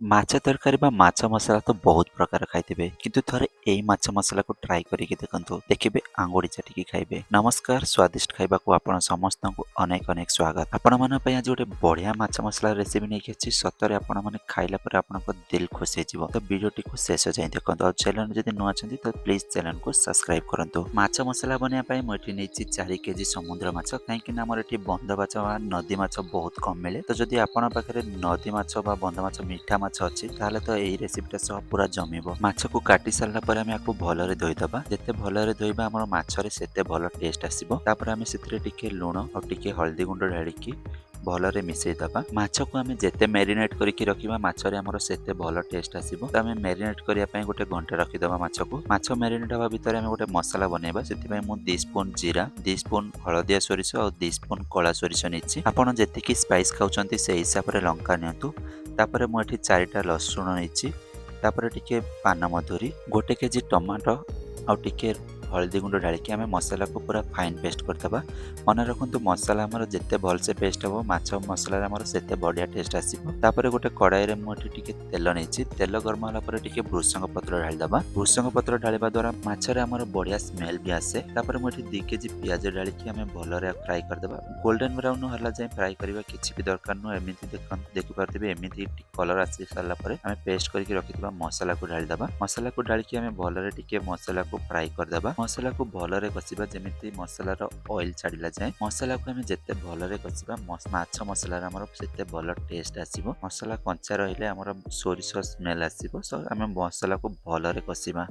ମାଛ ତରକାରୀ ବା ମାଛ ମସଲା ତ ବହୁତ ପ୍ରକାର ଖାଇଥିବେ, କିନ୍ତୁ ଥରେ ଏଇ ମାଛ ମସଲାକୁ ଟ୍ରାଏ କରିକି ଦେଖନ୍ତୁ, ଦେଖିବେ ଆଙ୍ଗୁଳି ଚାଟିକି ଖାଇବେ। ନମସ୍କାର, ସ୍ୱାଦିଷ୍ଟ ଖାଇବାକୁ ଆପଣ ସମସ୍ତଙ୍କୁ ଅନେକ ଅନେକ ସ୍ୱାଗତ। ଆପଣମାନଙ୍କ ପାଇଁ ଆଜି ଗୋଟେ ବଢିଆ ମାଛ ମସଲା ରେସିପି ନେଇକି ଆସିଛି। ସତରେ ଆପଣମାନେ ଖାଇଲା ପରେ ଆପଣଙ୍କ ଦିଲ ଖୁସି ହେଇଯିବ। ତ ଭିଡିଓଟିକୁ ଶେଷ ଯାଏଁ ଦେଖନ୍ତୁ। ଆଉ ଚ୍ୟାନେଲ ଯଦି ନୂଆ ଅଛନ୍ତି ତ ପ୍ଲିଜ ଚ୍ୟାନେଲକୁ ସବସ୍କ୍ରାଇବ କରନ୍ତୁ। ମାଛ ମସଲା ବନେଇବା ପାଇଁ ମୁଁ ଏଠି ନେଇଛି 4 କେଜି ସମୁଦ୍ର ମାଛ, କାହିଁକି ନା ଆମର ଏଠି ବନ୍ଧ ମାଛ ବା ନଦୀ ମାଛ ବହୁତ କମ ମିଳେ। ତ ଯଦି ଆପଣଙ୍କ ପାଖରେ ନଦୀ ମାଛ ବା ବନ୍ଧ ମାଛ, ମିଠା ମାଛ ଅଛି, ତାହେଲେ ତ ଏହି ରେସିପିଟା ସହ ପୁରା ଜମିବ। ମାଛକୁ କାଟି ସାରିଲା ପରେ ଆମେ ଆକୁ ଭଲରେ ଧୋଇଦବା। ଯେତେ ଭଲରେ ଧୋଇବା ଆମର ମାଛରେ ସେତେ ଭଲ ଟେଷ୍ଟ ଆସିବ। ତାପରେ ଆମେ ସେଥିରେ ଟିକେ ଲୁଣ ଆଉ ଟିକେ ହଳଦୀ ଗୁଣ୍ଡ ଢାଳିକି ଭଲରେ ମିଶେଇ ଦବା। ମାଛକୁ ଆମେ ଯେତେ ମ୍ୟାରିନେଟ କରିକି ରଖିବା, ମାଛରେ ଆମର ସେତେ ଭଲ ଟେଷ୍ଟ ଆସିବ। ତ ଆମେ ମ୍ୟାରିନେଟ କରିବା ପାଇଁ ଗୋଟେ ଘଣ୍ଟା ରଖିଦବା ମାଛକୁ। ମାଛ ମ୍ୟାରିନେଟ ହବା ଭିତରେ ଆମେ ଗୋଟେ ମସଲା ବନେଇବା। ସେଥିପାଇଁ ମୁଁ 2 ସ୍ପୁନ ଜିରା, 2 ସ୍ପୁନ ହଳଦିଆ ସୋରିଷ ଆଉ 2 ସ୍ପୁନ କଳା ସୋରିଷ ନେଇଛି। ଆପଣ ଯେତିକି ସ୍ପାଇସ୍ ଖାଉଛନ୍ତି ସେଇ ହିସାବରେ ଲଙ୍କା ନିଅନ୍ତୁ। ତାପରେ ମୁଁ ଏଠି 4ଟା ରସୁଣ ନେଇଛି। ତାପରେ ଟିକେ ପାନମଧୁରୀ, 1 କେଜି ଟମାଟୋ ଆଉ ଟିକେ ହଳଦୀ ଗୁଣ୍ଡ ଢାଳିକି ଆମେ ମସଲାକୁ ପୁରା ଫାଇନ୍ ପେଷ୍ଟ କରିଦେବା। ମନେ ରଖନ୍ତୁ, ମସଲା ଆମର ଯେତେ ଭଲସେ ପେଷ୍ଟ ହେବ, ମାଛ ମସଲାରେ ଆମର ସେତେ ବଢ଼ିଆ ଟେଷ୍ଟ ଆସିବ। ତାପରେ ଗୋଟେ କଡ଼ାଇରେ ମୁଁ ଏଠି ଟିକେ ତେଲ ନେଇଛି। ତେଲ ଗରମ ହେଲା ପରେ ଟିକେ ଭୃଷଙ୍ଗ ପତ୍ର ଢାଳିଦେବା। ଭୃଷଙ୍ଗ ପତ୍ର ଢାଳିବା ଦ୍ୱାରା ମାଛରେ ଆମର ବଢ଼ିଆ ସ୍ମେଲ୍ ବି ଆସେ। ତାପରେ ମୁଁ ଏଠି 2 କେଜି ପିଆଜ ଢାଳିକି ଆମେ ଭଲରେ ଫ୍ରାଏ କରିଦେବା। ଗୋଲ୍ଡେନ୍ ବ୍ରାଉନ୍ ହେଲା ଯାଏଁ ଫ୍ରାଏ କରିବା କିଛି ବି ଦରକାର ନୁହଁ। ଏମିତି ଦେଖିପାରୁଥିବେ, ଏମିତି କଲର ଆସି ସାରିଲା ପରେ ଆମେ ପେଷ୍ଟ କରିକି ରଖିଥିବା ମସଲାକୁ ଢାଳିଦେବା। ମସଲାକୁ ଢାଳିକି ଆମେ ଭଲରେ ଟିକେ ମସଲାକୁ ଫ୍ରାଏ କରିଦେବା। ମସଲାକୁ ଭଲରେ କଷିବା, ଯେମିତି ମସଲାର ଅଏଲ ଛାଡ଼ିଲା ଯାଏଁ। ମସଲାକୁ ଆମେ ଯେତେ ଭଲରେ କଷିବା, ମାଛ ମସଲାରେ ଆମର ସେତେ ଭଲ ଟେଷ୍ଟ ଆସିବ। ମସଲା କଞ୍ଚା ରହିଲେ ଆମର ସୋରିଷ ସ୍ମେଲ୍ ଆସିବ। ଆମେ ମସଲାକୁ ଭଲରେ କଷିବା।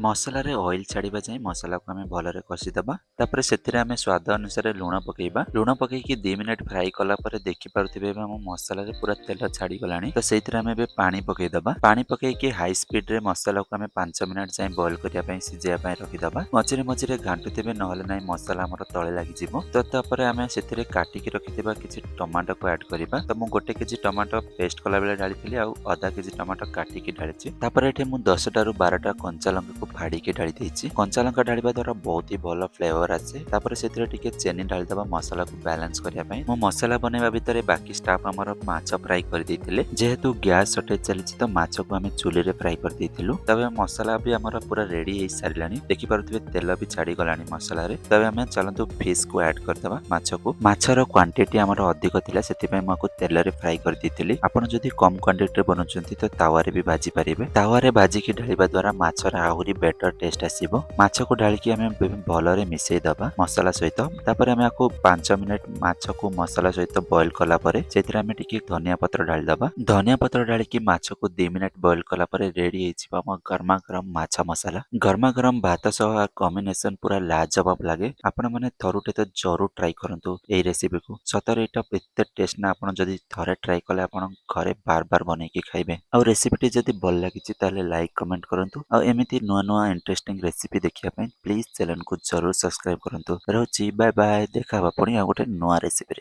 ମସଲାରେ ଅଏଲ ଛାଡ଼ିବା ଯାଏଁ ମସଲାକୁ ଆମେ ଭଲରେ କଷିଦେବା। ତାପରେ ସେଥିରେ ଆମେ ସ୍ୱାଦ ଅନୁସାରେ ଲୁଣ ପକେଇବା। ଲୁଣ ପକେଇକି 2 ମିନିଟ୍ ଫ୍ରାଏ କଲା ପରେ ଦେଖିପାରୁଥିବେ ଏବେ ଆମ ମସଲାରେ ପୁରା ତେଲ ଛାଡ଼ିଗଲାଣି। ତ ସେଇଥିରେ ଆମେ ଏବେ ପାଣି ପକେଇଦେବା। ପାଣି ପକେଇକି ହାଇ ସ୍ପିଡରେ ମସଲାକୁ ଆମେ 5 ମିନିଟ୍ ଯାଏଁ ବଏଲ କରିବା ପାଇଁ, ସିଝିବା ପାଇଁ ରଖିଦେବା। ମଝିରେ ମଝିରେ ଘାଣ୍ଟୁଥିବେ, ନହେଲେ ନାହିଁ ମସଲା ଆମର ତଳେ ଲାଗିଯିବ। ତ ତାପରେ ଆମେ ସେଥିରେ କାଟିକି ରଖିଥିବା କିଛି ଟମାଟୋକୁ ଆଡ୍ କରିବା। ତ ମୁଁ 1 କେଜି ଟମାଟୋ ପେଷ୍ଟ କଲାବେଳେ ଢାଳିଥିଲି, ଆଉ ଅଧା କେଜି ଟମାଟୋ କାଟିକି ଢାଳିଛି। ତାପରେ ଏଠି ମୁଁ 10ଟାରୁ 12ଟା କଞ୍ଚା ଲଙ୍କାକୁ ଫାଡ଼ିକି ଢାଳି ଦେଇଛି। କଞ୍ଚା ଲଙ୍କା ଢାଳିବା ଦ୍ୱାରା ବହୁତ ହି ଭଲ ଫ୍ଲେଭର ଆସେ। ତାପରେ ସେଥିରେ ଟିକେ ଚିନି ଢାଳିଦେବା ମସଲାକୁ ବାଲାନ୍ସ କରିବା ପାଇଁ। ମୁଁ ମସଲା ବନେଇବା ଭିତରେ ବାକି ଷ୍ଟାଫ୍ ଆମର ମାଛ ଫ୍ରାଏ କରିଦେଇଥିଲେ। ଯେହେତୁ ଗ୍ୟାସ୍ ସର୍ଟେଜ ଚାଲିଛି, ତ ମାଛକୁ ଆମେ ଚୁଲିରେ ଫ୍ରାଏ କରିଦେଇଥିଲୁ। ତେବେ ମସଲା ବି ଆମର ପୁରା ରେଡି ହେଇସାରିଲାଣି। ଦେଖିପାରୁଥିବେ ତେଲ ବି ଛାଡ଼ିଗଲାଣି ମସଲାରେ। ତେବେ ଆମେ ଚାଲନ୍ତୁ ଫିସ୍କୁ ଆଡ୍ କରିଦେବା ମାଛକୁ। ମାଛର କ୍ୱାଣ୍ଟିଟି ଆମର ଅଧିକ ଥିଲା, ସେଥିପାଇଁ ମୁଁ ଆକୁ ତେଲରେ ଫ୍ରାଏ କରିଦେଇଥିଲି। ଆପଣ ଯଦି କମ୍ କ୍ୱାଣ୍ଟିଟିରେ ବନାଉଛନ୍ତି ତ ତାୱାରେ ବି ଭାଜି ପାରିବେ। ତାୱାରେ ଭାଜିକି ଢାଳିବା ଦ୍ୱାରା ମାଛର ଆହୁରି ବେଟର ଟେଷ୍ଟ ଆସିବ। ମାଛକୁ ଢାଳିକି ଆମେ ଭଲରେ ମିଶେଇ ଦବା ମସଲା ସହିତ। ତାପରେ ଆମେ ଆକୁ 5 ମିନିଟ୍ ମାଛକୁ ମସଲା ସହିତ ବଏଲ କଲା ପରେ ସେଥିରେ ଆମେ ଟିକେ ଧନିଆ ପତ୍ର ଢାଳିଦବା। ଧନିଆ ପତ୍ର ଢାଳିକି ମାଛକୁ 2 ମିନିଟ୍ ବଏଲ କଲା ପରେ ରେଡି ହେଇଯିବ ଆମ ଗରମା ଗରମ ମାଛ ମସଲା। ଗରମା ଗରମ ଭାତ ସହ କମ୍ବିନେସନ ପୁରା ଲାଜବାବ ଲାଗେ। ଆପଣମାନେ ଥରୁଟେ ତ ଜରୁର ଟ୍ରାଏ କରନ୍ତୁ ଏଇ ରେସିପିକୁ। ସତରେ ଏଇଟା ଏତେ ଟେଷ୍ଟ ନା, ଆପଣ ଯଦି ଥରେ ଟ୍ରାଏ କଲେ ଆପଣ ଘରେ ବାର ବାର ବନେଇକି ଖାଇବେ। ଆଉ ରେସିପିଟି ଯଦି ଭଲ ଲାଗିଛି ତାହେଲେ ଲାଇକ୍ କମେଣ୍ଟ କରନ୍ତୁ। ଆଉ ଏମିତି ନୂଆ ନୂଆ ଇଣ୍ଟରେଷ୍ଟିଂ ରେସିପି ଦେଖିବା ପାଇଁ ପ୍ଲିଜ ଚ୍ୟାନେଲକୁ ଜରୁର ସବସ୍କ୍ରାଇବ କରନ୍ତୁ। ରହୁଛି, ବାଏ ବାଏ। ଦେଖା ହବା ପୁଣି ଆଉ ଗୋଟେ ନୂଆ ରେସିପିରେ।